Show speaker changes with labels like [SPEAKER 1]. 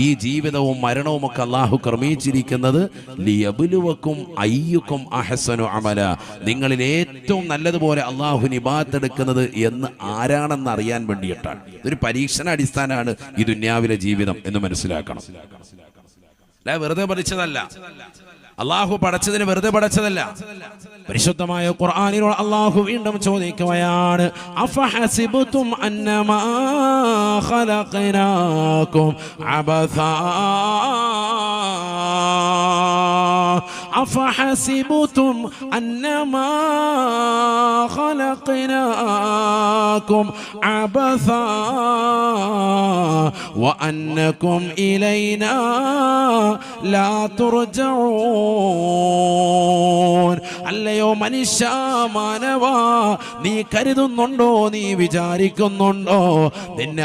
[SPEAKER 1] ഈ ജീവിതവും മരണവും ഒക്കെ അല്ലാഹു ക്രമീകരിച്ചിരിക്കുന്നത് ലിയബ്ലുവക്കും അയ്യുക്കും അഹ്സനു അമല, നിങ്ങളിൽ ഏറ്റവും നല്ലതുപോലെ അല്ലാഹു നിബാത്തെടുക്കുന്നത് എന്ന് ആരാണെന്ന് അറിയാൻ വേണ്ടിയിട്ടാണ്. ഇതൊരു പരീക്ഷണ അടിസ്ഥാനമാണ് ഈ ദുനിയാവിലെ ജീവിതം എന്ന് മനസ്സിലാക്കണം. അല്ല, വെറുതെ പഠിച്ചതല്ല. അല്ലാഹു പടച്ചതിന് വെറുതെ പടച്ചതല്ല. പരിശുദ്ധമായ ഖുർആനിലൂടെ അല്ലാഹു വീണ്ടും ചോദിക്കുകയാണ്, അഫഹസിബ്തും അന്നമാ ഖലഖനാകും അബസാ അഫഹസിബ്തും അന്നമാ ഖലഖനാകും അബസാ വഅന്നകും ഇലൈനാ ലാ തുർജഊൻ. അല്ലയോ മനുഷ്യ, മാനവ, നീ കരുതുന്നുണ്ടോ, നീ വിചാരിക്കുന്നുണ്ടോ നിന്നെ